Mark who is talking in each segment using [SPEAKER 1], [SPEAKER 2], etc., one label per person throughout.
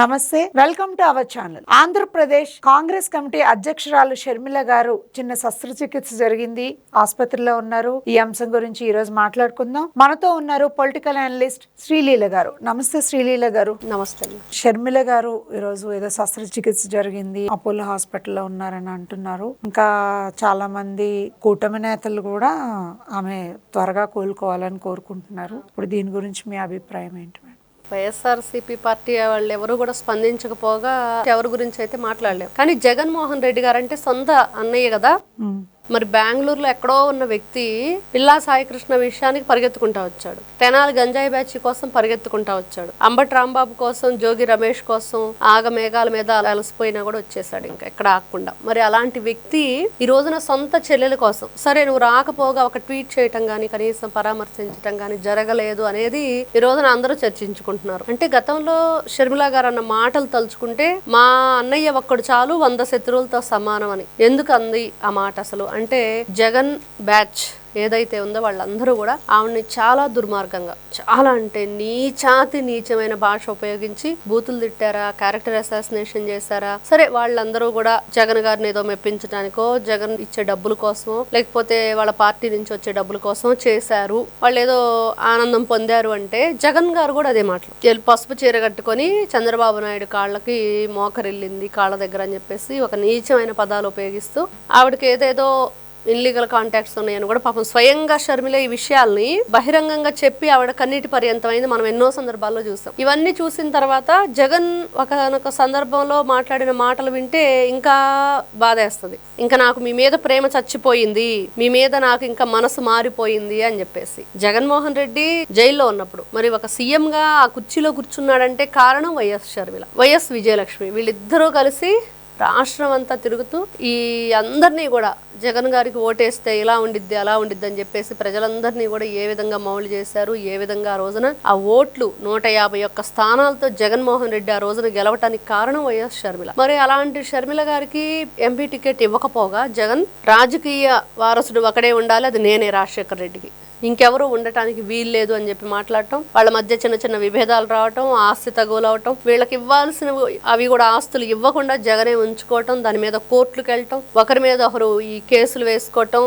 [SPEAKER 1] నమస్తే, welcome to our channel. Andhra Pradesh Congress committee అధ్యక్షురాలు షర్మిల గారు చిన్న శస్త్రచికిత్స జరిగింది, ఆసుపత్రిలో ఉన్నారు. ఈ అంశం గురించి ఈ రోజు మాట్లాడుకుందాం. మనతో ఉన్నారు పొలిటికల్ అనలిస్ట్ శ్రీలీల గారు. నమస్తే శ్రీలీల గారు.
[SPEAKER 2] నమస్తే.
[SPEAKER 1] షర్మిల గారు ఈరోజు ఏదో శస్త్రచికిత్స జరిగింది, అపోలో హాస్పిటల్లో ఉన్నారని అంటున్నారు. ఇంకా చాలా మంది కూటమి నేతలు కూడా ఆమె త్వరగా కోలుకోవాలని కోరుకుంటున్నారు. ఇప్పుడు దీని గురించి మీ అభిప్రాయం ఏంటి?
[SPEAKER 2] వైఎస్ఆర్సీపీ పార్టీ వాళ్ళు ఎవరు కూడా స్పందించకపోగా ఎవరి గురించి అయితే మాట్లాడలేము. కానీ జగన్మోహన్ రెడ్డి గారు అంటే సొంత అన్నయ్య కదా. మరి బెంగళూరులో ఎక్కడో ఉన్న వ్యక్తి పిల్లా సాయికృష్ణ విషయానికి పరిగెత్తుకుంటా వచ్చాడు. తెనాలి గంజాయి బ్యాచ్ కోసం పరిగెత్తుకుంటా వచ్చాడు. అంబటి రాంబాబు కోసం, జోగి రమేష్ కోసం ఆగమేఘాల మీద అలసిపోయినా కూడా వచ్చేసాడు, ఇంకా ఎక్కడ ఆగకుండా. మరి అలాంటి వ్యక్తి ఈ రోజున సొంత చెల్లెల కోసం సరే నువ్వు రాకపోగా ఒక ట్వీట్ చేయటం గానీ, కనీసం పరామర్శించటం గానీ జరగలేదు అనేది ఈ రోజున అందరూ చర్చించుకుంటున్నారు. అంటే గతంలో షర్మిల గారు అన్న మాటలు తలుచుకుంటే మా అన్నయ్య ఒక్కడు చాలు 100 శత్రువులతో సమానం అని. ఎందుకు అంది ఆ మాట? అసలు అంటే జగన్ బ్యాచ్ ఏదైతే ఉందో వాళ్ళందరూ కూడా ఆవిడ్ని చాలా దుర్మార్గంగా, చాలా అంటే నీచమైన భాష ఉపయోగించి బూతులు తిట్టారా, క్యారెక్టర్ అసాసినేషన్ చేశారా. సరే వాళ్ళందరూ కూడా జగన్ గారిని ఏదో మెప్పించడానికో, జగన్ ఇచ్చే డబ్బుల కోసమో, లేకపోతే వాళ్ళ పార్టీ నుంచి వచ్చే డబ్బుల కోసమో చేశారు. వాళ్ళు ఏదో ఆనందం పొందారు అంటే జగన్ గారు కూడా అదే మాటలు. పసుపు చీర కట్టుకొని చంద్రబాబు నాయుడు కాళ్ళకి మోకరిల్లింది కాళ్ళ దగ్గర అని చెప్పేసి ఒక నీచమైన పదాలు ఉపయోగిస్తూ ఆవిడకి ఏదేదో ఇల్లీగల్ కాంటాక్ట్స్ ఉన్నాయని కూడా పాపం స్వయంగా షర్మిల ఈ విషయాల్ని బహిరంగంగా చెప్పి ఆవిడ కన్నీటి పర్యంతమైంది మనం ఎన్నో సందర్భాల్లో చూసాం. ఇవన్నీ చూసిన తర్వాత జగన్ ఒక సందర్భంలో మాట్లాడిన మాటలు వింటే ఇంకా బాధేస్తుంది. ఇంకా నాకు మీ మీద ప్రేమ చచ్చిపోయింది, మీ మీద నాకు ఇంకా మనసు మారిపోయింది అని చెప్పేసి. జగన్మోహన్ రెడ్డి జైల్లో ఉన్నప్పుడు మరి ఒక సీఎం గా ఆ కుర్చీలో కూర్చున్నాడంటే కారణం వైఎస్ షర్మిల, వైఎస్ విజయలక్ష్మి. వీళ్ళిద్దరూ కలిసి రాష్ట్రం అంతా తిరుగుతూ ఈ అందరినీ కూడా జగన్ గారికి ఓటేస్తే ఇలా ఉండిద్ది అలా ఉండిద్ది అని చెప్పేసి ప్రజలందరినీ కూడా ఏ విధంగా మౌలు చేశారు, ఏ విధంగా ఆ రోజున ఆ ఓట్లు 151 స్థానాలతో జగన్మోహన్ రెడ్డి ఆ రోజున గెలవటానికి కారణం వైఎస్ షర్మిల. మరి అలాంటి షర్మిల గారికి ఎంపీ టికెట్ ఇవ్వకపోగా జగన్ రాజకీయ వారసుడు ఒకడే ఉండాలి, అది నేనే రాజశేఖర్ రెడ్డికి, ఇంకెవరూ ఉండటానికి వీల్లేదు అని చెప్పి మాట్లాడటం, వాళ్ళ మధ్య చిన్న చిన్న విభేదాలు రావటం, ఆస్తి తగులవటం, వీళ్ళకి ఇవ్వాల్సినవి అవి కూడా ఆస్తులు ఇవ్వకుండా జగనే ఉంచుకోవటం, దాని మీద కోర్టులకు వెళ్ళటం, ఒకరి మీద ఒకరు ఈ కేసులు వేసుకోవటం,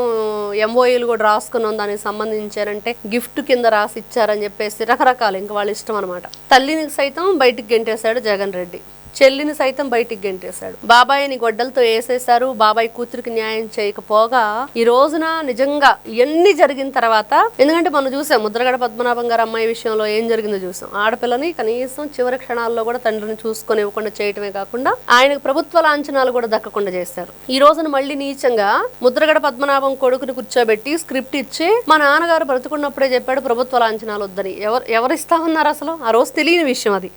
[SPEAKER 2] ఎంఓఏలు కూడా రాసుకున్నాం దానికి సంబంధించారంటే గిఫ్ట్ కింద రాసి ఇచ్చారని చెప్పేసి రకరకాలు ఇంకా వాళ్ళ ఇష్టం అనమాట. తల్లిని సైతం బయటికి గెంటేశాడు జగన్ రెడ్డి, చెల్లిని సైతం బయటికి గెంటేశాడు, బాబాయిని గొడ్డలతో వేసేశారు, బాబాయ్ కూతురికి న్యాయం చేయకపోగా ఈ రోజున నిజంగా ఇవన్నీ జరిగిన తర్వాత, ఎందుకంటే మనం చూసాం ముద్రగడ పద్మనాభం గారు అమ్మాయి విషయంలో ఏం జరిగిందో చూసాం. ఆడపిల్లని కనీసం చివరి క్షణాల్లో కూడా తండ్రిని చూసుకొని ఇవ్వకుండా చేయటమే కాకుండా ఆయనకు ప్రభుత్వ లాంఛనాలు కూడా దక్కకుండా చేశారు. ఈ రోజున మళ్ళీ నీచంగా ముద్రగడ పద్మనాభం కొడుకుని కూర్చోబెట్టి స్క్రిప్ట్ ఇచ్చి మా నాన్నగారు బ్రతుకున్నప్పుడే చెప్పాడు ప్రభుత్వ లాంఛనాలు వద్దని. ఎవరిస్తా ఉన్నారు అసలు? ఆ రోజు తెలియని విషయం అది.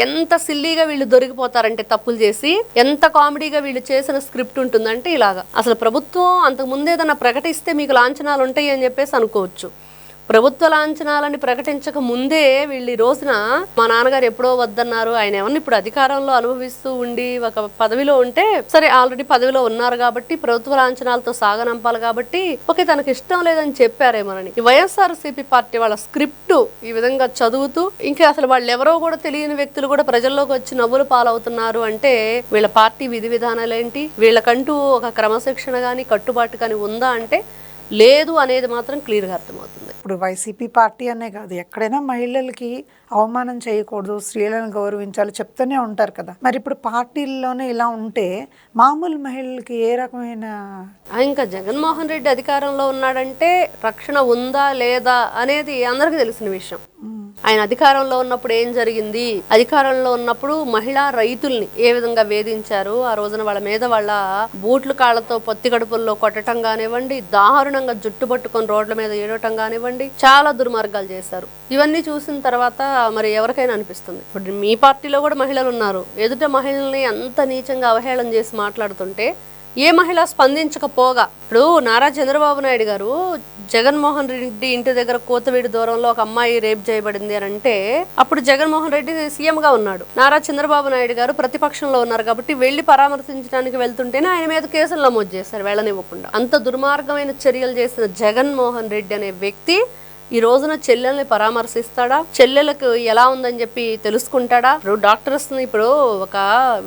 [SPEAKER 2] ఎంత సిల్లీగా వీళ్ళు దొరికిపోతారంటే తప్పులు చేసి, ఎంత కామెడీగా వీళ్ళు చేసిన స్క్రిప్ట్ ఉంటుందంటే ఇలాగా. అసలు ప్రభుత్వం అంతకు ముందు ఏదైనా ప్రకటిస్తే మీకు లాంఛనాలు ఉంటాయి అని చెప్పేసి అనుకోవచ్చు. ప్రభుత్వ లాంఛనాలని ప్రకటించక ముందే వీళ్ళు ఈ రోజున మా నాన్నగారు ఎప్పుడో వద్దన్నారు, ఆయన ఏమన్నా ఇప్పుడు అధికారంలో అనుభవిస్తూ ఉండి ఒక పదవిలో ఉంటే సరే ఆల్రెడీ పదవిలో ఉన్నారు కాబట్టి ప్రభుత్వ లాంఛనాలతో సాగనంపాలి కాబట్టి ఓకే తనకు ఇష్టం లేదని చెప్పారేమోనని ఈ వైఎస్ఆర్సీపీ పార్టీ వాళ్ళ స్క్రిప్ట్ ఈ విధంగా చదువుతూ ఇంకా అసలు వాళ్ళు ఎవరో కూడా తెలియని వ్యక్తులు కూడా ప్రజల్లోకి వచ్చి నవ్వులు పాలవుతున్నారు అంటే వీళ్ళ పార్టీ విధి విధానాలు ఏంటి, వీళ్ళకంటూ ఒక క్రమశిక్షణ కానీ కట్టుబాటు కానీ ఉందా అంటే లేదు అనేది మాత్రం క్లియర్గా అర్థమవుతుంది.
[SPEAKER 1] ఇప్పుడు వైసీపీ పార్టీ అనే కాదు, ఎక్కడైనా మహిళలకి అవమానం చేయకూడదు, స్త్రీలను గౌరవించాలి చెప్తూనే ఉంటారు కదా. మరి ఇప్పుడు పార్టీల్లోనే ఇలా ఉంటే మామూలు మహిళలకి ఏ రకమైన?
[SPEAKER 2] ఇంకా జగన్మోహన్ రెడ్డి అధికారంలో ఉన్నాడంటే రక్షణ ఉందా లేదా అనేది అందరికీ తెలిసిన విషయం. ఆయన అధికారంలో ఉన్నప్పుడు ఏం జరిగింది, అధికారంలో ఉన్నప్పుడు మహిళా రైతుల్ని ఏ విధంగా వేధించారు, ఆ రోజున వాళ్ళ మీద వాళ్ళ బూట్లు కాళ్లతో పొత్తి కడుపుల్లో కొట్టడం కానివ్వండి, దారుణంగా జుట్టు పట్టుకొని రోడ్ల మీద ఏడవటం కానివ్వండి, చాలా దుర్మార్గాలు చేశారు. ఇవన్నీ చూసిన తర్వాత మరి ఎవరికైనా అనిపిస్తుంది, ఇప్పుడు మీ పార్టీలో కూడా మహిళలు ఉన్నారు, ఎదుట మహిళల్ని అంత నీచంగా అవహేళన చేసి మాట్లాడుతుంటే ఏ మహిళ స్పందించకపోగా, ఇప్పుడు నారా చంద్రబాబు నాయుడు గారు జగన్మోహన్ రెడ్డి ఇంటి దగ్గర కోతవీడి దూరంలో ఒక అమ్మాయి రేప్ చేయబడింది అని అంటే అప్పుడు జగన్మోహన్ రెడ్డి సీఎం గా ఉన్నాడు, నారా చంద్రబాబు నాయుడు గారు ప్రతిపక్షంలో ఉన్నారు కాబట్టి వెళ్లి పరామర్శించడానికి వెళ్తుంటేనే ఆయన మీద కేసులు నమోదు చేశారు వెళ్ళనివ్వకుండా. అంత దుర్మార్గమైన చర్యలు చేసిన జగన్మోహన్ రెడ్డి అనే వ్యక్తి ఈ రోజున చెల్లెల్ని పరామర్శిస్తాడా? చెల్లెలకు ఎలా ఉందని చెప్పి తెలుసుకుంటాడా? ఇప్పుడు డాక్టర్స్ ఇప్పుడు ఒక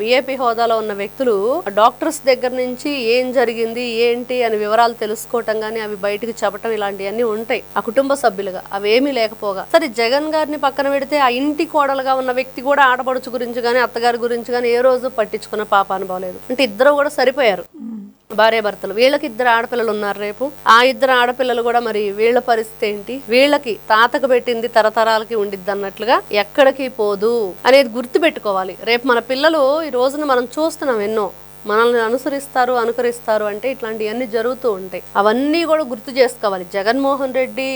[SPEAKER 2] విఐపి హోదాలో ఉన్న వ్యక్తులు డాక్టర్స్ దగ్గర నుంచి ఏం జరిగింది ఏంటి అని వివరాలు తెలుసుకోవటం గానీ అవి బయటకు చెప్పటం ఇలాంటివన్నీ ఉంటాయి ఆ కుటుంబ సభ్యులుగా. అవేమీ లేకపోగా సరే జగన్ గారిని పక్కన పెడితే ఆ ఇంటి కోడలుగా ఉన్న వ్యక్తి కూడా ఆడపడుచు గురించి గానీ అత్తగారి గురించి గానీ ఏ రోజు పట్టించుకున్న పాప అనుభవలేదు. అంటే ఇద్దరు కూడా సరిపోయారు భార్య భర్తలు. వీళ్ళకి 2 ఆడపిల్లలు ఉన్నారు. రేపు ఆ 2 ఆడపిల్లలు కూడా మరి వీళ్ళ పరిస్థితి ఏంటి? వీళ్ళకి తాతకు పెట్టింది తరతరాలకి ఉండిద్ది అన్నట్లుగా ఎక్కడికి పోదు అనేది గుర్తు పెట్టుకోవాలి. రేపు మన పిల్లలు ఈ రోజున మనం చూస్తున్నాం ఎన్నో మనల్ని అనుకరిస్తారు అంటే ఇట్లాంటివన్నీ జరుగుతూ ఉంటాయి. అవన్నీ కూడా గుర్తు చేసుకోవాలి. జగన్మోహన్ రెడ్డి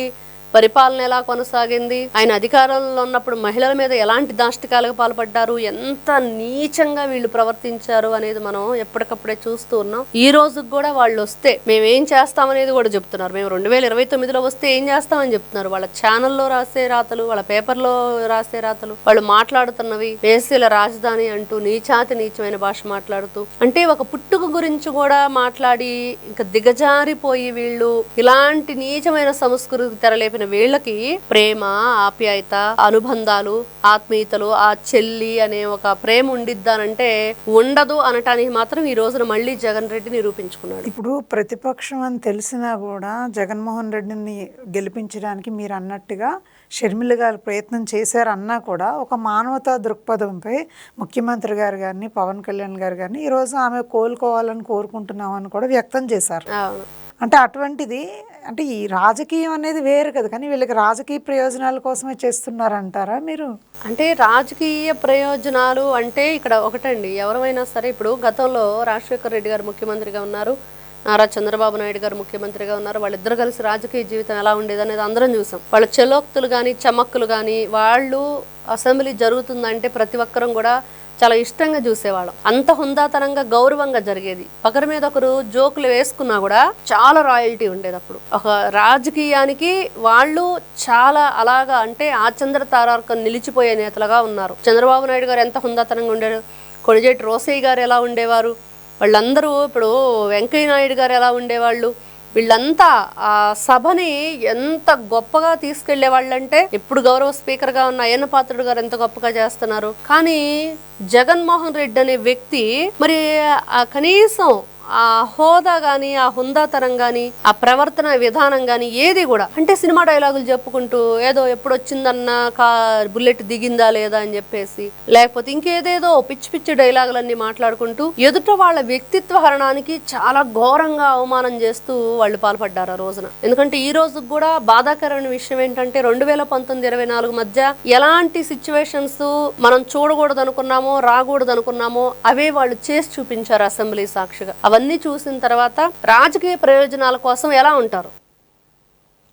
[SPEAKER 2] పరిపాలన ఎలా కొనసాగింది, ఆయన అధికారంలో ఉన్నప్పుడు మహిళల మీద ఎలాంటి దాష్టికాలకు పాల్పడ్డారు, ఎంత నీచంగా వీళ్ళు ప్రవర్తించారు అనేది మనం ఎప్పటికప్పుడే చూస్తూ ఉన్నాం. ఈ రోజుకి కూడా వాళ్ళు వస్తే మేము ఏం చేస్తామనేది కూడా చెప్తున్నారు. మేము 2029లో వస్తే ఏం చేస్తామని చెప్తున్నారు. వాళ్ళ ఛానల్లో రాసే రాతలు, వాళ్ళ పేపర్లో రాసే రాతలు, వాళ్ళు మాట్లాడుతున్నవి వేసీల రాజధాని అంటూ నీచమైన భాష మాట్లాడుతూ, అంటే ఒక పుట్టుక గురించి కూడా మాట్లాడి ఇంకా దిగజారిపోయి వీళ్ళు ఇలాంటి నీచమైన సంస్కృతి తెరలేపిన వీళ్ళకి ప్రేమ, ఆప్యాయత, అనుబంధాలు, ఆత్మీయతలు, ఆ చెల్లి అనే ఒక ప్రేమ ఉండిద్దానంటే ఉండదు అనటానికి మాత్రం ఈ రోజున మళ్ళీ జగన్ రెడ్డి నిరూపించుకున్నాడు.
[SPEAKER 1] ఇప్పుడు ప్రతిపక్షం అని తెలిసినా కూడా జగన్మోహన్ రెడ్డిని గెలిపించడానికి మీరు అన్నట్టుగా షర్మిల గారు ప్రయత్నం చేశారన్నా కూడా ఒక మానవతా దృక్పథంపై ముఖ్యమంత్రి గారు కానీ పవన్ కళ్యాణ్ గారు కానీ ఈరోజు ఆమె కోలుకోవాలని కోరుకుంటున్నామని కూడా వ్యక్తం చేశారు. అంటే అటువంటిది అంటే ఈ రాజకీయం అనేది వేరు కదా, కానీ వీళ్ళకి రాజకీయ ప్రయోజనాల కోసమే చేస్తున్నారంటారా మీరు?
[SPEAKER 2] అంటే రాజకీయ ప్రయోజనాలు అంటే ఇక్కడ ఒకటండి, ఎవరైనా సరే ఇప్పుడు గతంలో రాజశేఖర రెడ్డి గారు ముఖ్యమంత్రిగా ఉన్నారు, నారా చంద్రబాబు నాయుడు గారు ముఖ్యమంత్రిగా ఉన్నారు. వాళ్ళిద్దరు కలిసి రాజకీయ జీవితం ఎలా ఉండేది అనేది అందరం చూసాం. వాళ్ళ చెలోక్తులు కానీ చమక్కులు కానీ వాళ్ళు అసెంబ్లీ జరుగుతుందంటే ప్రతి ఒక్కరం కూడా చాలా ఇష్టంగా చూసేవాళ్ళం. అంత హుందాతనంగా గౌరవంగా జరిగేది. ఒకరి మీద ఒకరు జోకులు వేసుకున్నా కూడా చాలా రాయల్టీ ఉండేది. అప్పుడు ఒక రాజకీయానికి వాళ్ళు చాలా అలాగా అంటే ఆచంద్ర తారార్కం నిలిచిపోయే నేతలుగా ఉన్నారు. చంద్రబాబు నాయుడు గారు ఎంత హుందాతనంగా ఉండేవారు, కొణిజేటి రోసయ్య గారు ఎలా ఉండేవారు, వాళ్ళందరూ ఇప్పుడు వెంకయ్య నాయుడు గారు ఎలా ఉండేవాళ్ళు, వీళ్ళంతా ఆ సభని ఎంత గొప్పగా తీసుకెళ్లే వాళ్ళంటే ఇప్పుడు గౌరవ స్పీకర్గా ఉన్న అయ్యన్న పాత్రుడు గారు ఎంత గొప్పగా చేస్తున్నారు. కానీ జగన్మోహన్ రెడ్డి అనే వ్యక్తి మరి కనీసం ఆ హోదా గాని, ఆ హుందాతనం గాని, ఆ ప్రవర్తన విధానం గాని ఏది కూడా అంటే సినిమా డైలాగులు చెప్పుకుంటూ ఏదో ఎప్పుడు వచ్చిందన్నా బుల్లెట్ దిగిందా లేదా అని చెప్పేసి, లేకపోతే ఇంకేదేదో పిచ్చి పిచ్చి డైలాగులన్నీ మాట్లాడుకుంటూ ఎదుట వాళ్ళ వ్యక్తిత్వ హరణానికి చాలా ఘోరంగా అవమానం చేస్తూ వాళ్ళు పాల్పడ్డారు ఆ రోజున. ఎందుకంటే ఈ రోజుకి కూడా బాధాకరమైన విషయం ఏంటంటే 2019-24 మధ్య ఎలాంటి సిచ్యువేషన్స్ మనం చూడకూడదు అనుకున్నామో, రాకూడదు అనుకున్నామో అవే వాళ్ళు చేసి చూపించారు అసెంబ్లీ సాక్షిగా. అవన్నీ చూసిన తర్వాత రాజకీయ ప్రయోజనాల కోసం ఎలా ఉంటారు?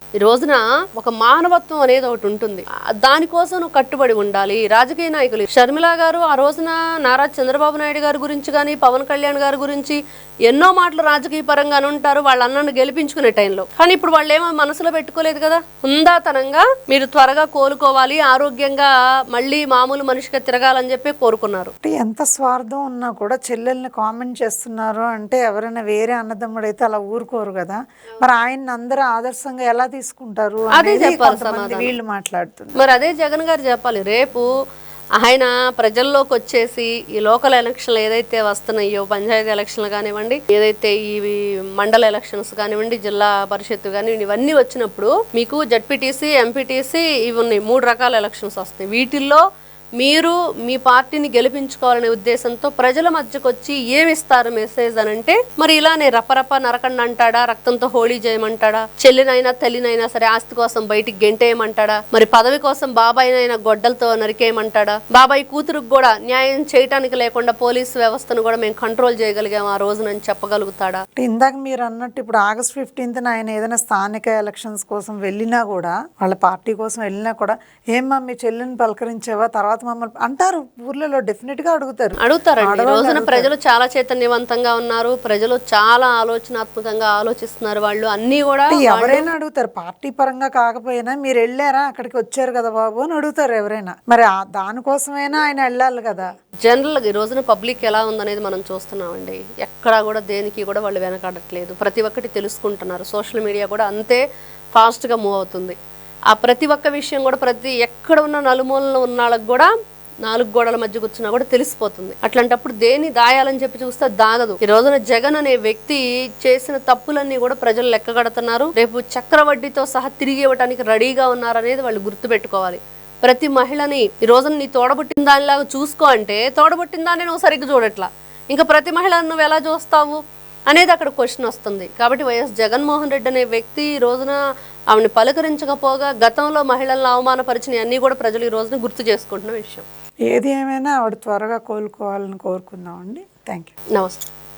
[SPEAKER 2] ఈ రోజున ఒక మానవత్వం అనేది ఒకటి ఉంటుంది, దానికోసం నువ్వు కట్టుబడి ఉండాలి. రాజకీయ నాయకులు షర్మిల గారు ఆ రోజున నారా చంద్రబాబు నాయుడు గారి గురించి కానీ పవన్ కళ్యాణ్ గారి గురించి ఎన్నో మాటలు రాజకీయ పరంగానే ఉంటారు వాళ్ళ అన్నను గెలిపించుకునే టైంలో. కానీ ఇప్పుడు వాళ్ళు ఏమో మనసులో పెట్టుకోలేదు కదా. హుందాతనంగా మీరు త్వరగా కోలుకోవాలి, ఆరోగ్యంగా మళ్ళీ మామూలు మనిషిగా తిరగాలని చెప్పి కోరుకున్నారు.
[SPEAKER 1] ఎంత స్వార్థం ఉన్నా కూడా చెల్లెల్ని కామెంట్ చేస్తున్నారు అంటే ఎవరైనా వేరే అన్నదమ్ముడైతే అలా ఊరుకోరు కదా. మరి ఆయన అందరూ ఆదర్శంగా ఎలా తీసుకుంటారు
[SPEAKER 2] అదే చెప్పాలి
[SPEAKER 1] వీళ్ళు మాట్లాడుతున్నారు.
[SPEAKER 2] మరి అదే జగన్ గారు చెప్పాలి. రేపు ఆయన ప్రజల్లోకి వచ్చేసి ఈ లోకల్ ఎలక్షన్లు ఏదైతే వస్తున్నాయో, పంచాయతీ ఎలక్షన్లు కానివ్వండి, ఏదైతే ఈ మండల ఎలక్షన్స్ కానివ్వండి, జిల్లా పరిషత్తు కానివ్వండి, ఇవన్నీ వచ్చినప్పుడు మీకు జడ్పీటీసీ, ఎంపీటీసీ ఇవి ఉన్నాయి, 3 రకాల ఎలక్షన్స్ వస్తాయి. వీటిల్లో మీరు మీ పార్టీని గెలిపించుకోవాలనే ఉద్దేశంతో ప్రజల మధ్యకు వచ్చి ఏమిస్తారు మెసేజ్ అని అంటే మరి ఇలానే రపరప నరకండి అంటాడా, రక్తంతో హోళీ చేయమంటాడా, చెల్లినైనా తల్లినైనా సరే ఆస్తి కోసం బయటికి గెంటేయమంటాడా, మరి పదవి కోసం బాబాయినైనా గొడ్డలతో నరికేయమంటాడా, బాబాయ్ కూతురుకు కూడా న్యాయం చేయటానికి లేకుండా పోలీసు వ్యవస్థను కూడా మేము కంట్రోల్ చేయగలిగాం ఆ రోజునని చెప్పగలుగుతాడా?
[SPEAKER 1] ఇందాక మీరు అన్నట్టు ఇప్పుడు August 15th ఆయన ఏదైనా స్థానిక ఎలక్షన్స్ కోసం వెళ్ళినా కూడా, వాళ్ళ పార్టీ కోసం వెళ్ళినా కూడా ఏమ్మా మీ చెల్లిని పలకరించేవా తర్వాత మమ్మల్ని అంటారు. ఊర్లలో డెఫినెట్ గా
[SPEAKER 2] అడుగుతారండి. ఈ రోజున ప్రజలు చాలా చైతన్యవంతంగా ఉన్నారు, ప్రజలు చాలా ఆలోచనాత్మకంగా ఆలోచిస్తున్నారు. వాళ్ళు అన్ని కూడా
[SPEAKER 1] ఎవరైనా అడుగుతారు, పార్టీ పరంగా కాకపోయినా మీరు వెళ్ళారా అక్కడికి వచ్చారు కదా బాబు అని అడుగుతారు ఎవరైనా. మరి దానికోసమైనా ఆయన వెళ్ళాలి కదా.
[SPEAKER 2] జనరల్గా ఈ రోజున పబ్లిక్ ఎలా ఉందనేది మనం చూస్తున్నామండి. ఎక్కడా కూడా దేనికి కూడా వాళ్ళు వెనకాడట్లేదు, ప్రతి ఒక్కటి తెలుసుకుంటున్నారు. సోషల్ మీడియా కూడా అంతే ఫాస్ట్గా మూవ్ అవుతుంది. ఆ ప్రతి ఒక్క విషయం కూడా ప్రతి ఎక్కడ ఉన్న నలుమూలలో ఉన్న వాళ్ళకి కూడా 4 గోడల మధ్య కూర్చున్నా కూడా తెలిసిపోతుంది. అట్లాంటప్పుడు దేన్ని దాయాలని చెప్పి చూస్తే దాగదు. ఈ రోజున జగన్ అనే వ్యక్తి చేసిన తప్పులన్నీ కూడా ప్రజలు లెక్కగడుతున్నారు. రేపు చక్రవడ్డీతో సహా తిరిగి ఇవ్వడానికి రెడీగా ఉన్నారనేది వాళ్ళు గుర్తుపెట్టుకోవాలి. ప్రతి మహిళని ఈ రోజున నీ తోడబుట్టిన దానిలాగా చూసుకో అంటే తోడబుట్టిన దాన్ని నువ్వు సరిగ్గా చూడట్లా, ఇంకా ప్రతి మహిళను నువ్వు ఎలా చూస్తావు అనేది అక్కడ క్వశ్చన్ వస్తుంది. కాబట్టి వైఎస్ జగన్మోహన్ రెడ్డి అనే వ్యక్తి ఈ రోజున ఆమెను పలకరించకపోగా గతంలో మహిళలను అవమానపరిచిన అన్నీ కూడా ప్రజలు ఈ రోజున గుర్తు చేసుకుంటున్న విషయం.
[SPEAKER 1] ఏది ఏమైనా ఆవిడ త్వరగా కోలుకోవాలని కోరుకుందామండి. Thank you.
[SPEAKER 2] నమస్తే.